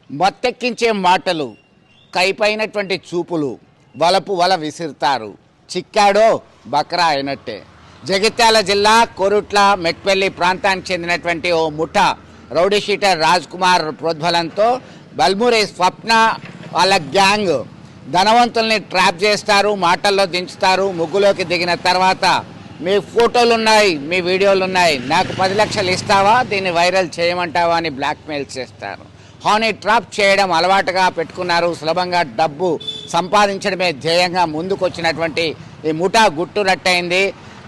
మత్తెక్కించే మాటలు, కైపైనటువంటి చూపులు, వలపు వల విసిరుతారు. చిక్కాడో బక్రా అయినట్టే. జగిత్యాల జిల్లా కోరుట్ల మెట్పల్లి ప్రాంతానికి చెందినటువంటి ఓ ముఠా రౌడీ షీటర్ రాజ్ కుమార్ ప్రోద్బలంతో బల్మూరి స్వప్న వాళ్ళ గ్యాంగ్ ధనవంతుల్ని ట్రాప్ చేస్తారు, మాటల్లో దించుతారు. ముగ్గులోకి దిగిన తర్వాత మీ ఫోటోలు ఉన్నాయి, మీ వీడియోలు ఉన్నాయి, నాకు 10 లక్షలు ఇస్తావా, దీన్ని వైరల్ చేయమంటావా అని బ్లాక్మెయిల్ చేస్తారు. హానీ ట్రాప్ చేయడం అలవాటుగా పెట్టుకున్నారు. సులభంగా డబ్బు సంపాదించడమే ధ్యేయంగా ముందుకొచ్చినటువంటి ఈ ముఠా గుట్టు రట్టయింది.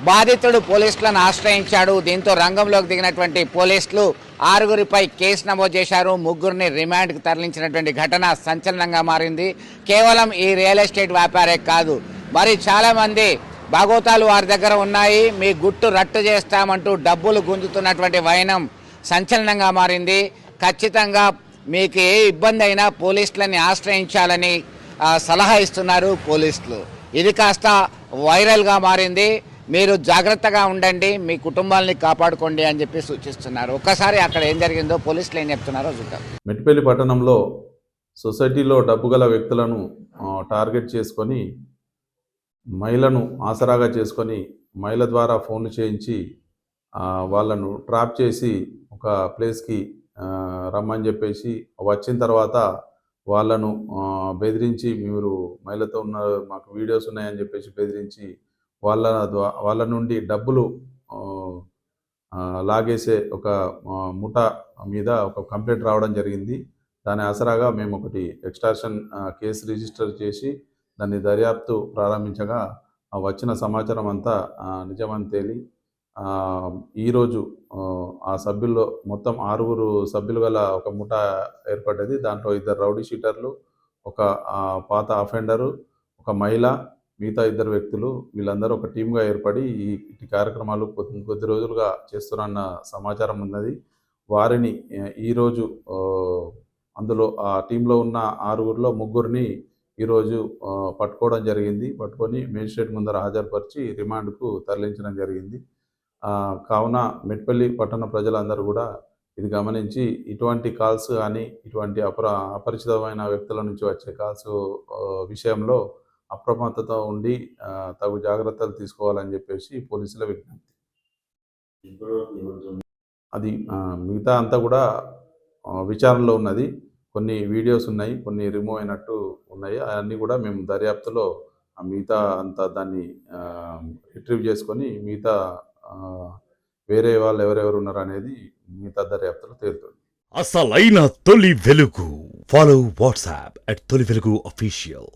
బాధితుడు పోలీసులను ఆశ్రయించాడు. దీంతో రంగంలోకి దిగినటువంటి పోలీసులు 6గురిపై కేసు నమోదు చేశారు. 3గురిని రిమాండ్కి తరలించినటువంటి ఘటన సంచలనంగా మారింది. కేవలం ఈ రియల్ ఎస్టేట్ వ్యాపారే కాదు, మరి చాలామంది భాగోతాలు వారి దగ్గర ఉన్నాయి. మీ గుట్టు రట్టు చేస్తామంటూ డబ్బులు గుంజుతున్నటువంటి వైనం సంచలనంగా మారింది. ఖచ్చితంగా మీకు ఏ ఇబ్బంది అయినా పోలీసులని ఆశ్రయించాలని సలహా ఇస్తున్నారు పోలీసులు. ఇది కాస్త వైరల్గా మారింది. మీరు జాగ్రత్తగా ఉండండి, మీ కుటుంబాలని కాపాడుకోండి అని చెప్పి సూచిస్తున్నారు. ఒక్కసారి అక్కడ ఏం జరిగిందో పోలీసులు ఏం చెప్తున్నారో చూద్దాం. మెట్పల్లి పట్టణంలో సొసైటీలో డబ్బు గల వ్యక్తులను టార్గెట్ చేసుకొని మహిళను ఆసరాగా చేసుకొని మహిళ ద్వారా ఫోన్లు చేయించి వాళ్ళను ట్రాప్ చేసి ఒక ప్లేస్కి రమ్మని చెప్పేసి వచ్చిన తర్వాత వాళ్ళను బెదిరించి మీరు మహిళతో ఉన్న మాకు వీడియోస్ ఉన్నాయని చెప్పేసి బెదిరించి వాళ్ళ నుండి డబ్బులు లాగేసే ఒక ముఠా మీద ఒక కంప్లైంట్ రావడం జరిగింది. దాని ఆసరాగా మేము ఒకటి ఎక్స్టార్షన్ కేసు రిజిస్టర్ చేసి దాన్ని దర్యాప్తు ప్రారంభించగా వచ్చిన సమాచారం అంతా నిజమని తేలి ఈరోజు ఆ సభ్యుల్లో మొత్తం 6గురు సభ్యులు గల ఒక ముఠా ఏర్పడ్డది. దాంట్లో 2 రౌడీ షీటర్లు, ఒక పాత అఫెండరు, ఒక మహిళ, మిగతా 2 వ్యక్తులు, వీళ్ళందరూ ఒక టీమ్గా ఏర్పడి ఈ కార్యక్రమాలు కొద్ది రోజులుగా చేస్తున్న సమాచారం ఉన్నది. వారిని ఈరోజు అందులో ఆ టీంలో ఉన్న 6గురిలో 3గురిని ఈరోజు పట్టుకోవడం జరిగింది. పట్టుకొని మేజిస్ట్రేట్ ముందర హాజరుపరిచి రిమాండ్కు తరలించడం జరిగింది. కావున మెట్పల్లి పట్టణ ప్రజలందరూ కూడా ఇది గమనించి ఇటువంటి కాల్స్ కానీ ఇటువంటి అపరిచితమైన వ్యక్తుల నుంచి వచ్చే కాల్స్ విషయంలో అప్రమత్తతో ఉండి తగు జాగ్రత్తలు తీసుకోవాలని చెప్పేసి పోలీసుల విజ్ఞప్తి. అది మిగతా అంతా కూడా విచారణలో ఉన్నది. కొన్ని వీడియోస్ ఉన్నాయి, కొన్ని రిమూవ్ అయినట్టు ఉన్నాయి. అవన్నీ కూడా మేము దర్యాప్తులో మిగతా అంతా దాన్ని రిట్రీవ్ చేసుకొని మిగతా వేరే వాళ్ళు ఎవరెవరు ఉన్నారు అనేది మిగతా దర్యాప్తులో తేలుతుంది. అసలైన తొలి వెలుగు. ఫాలో వాట్సాప్ @తొలి వెలుగు అఫీషియల్.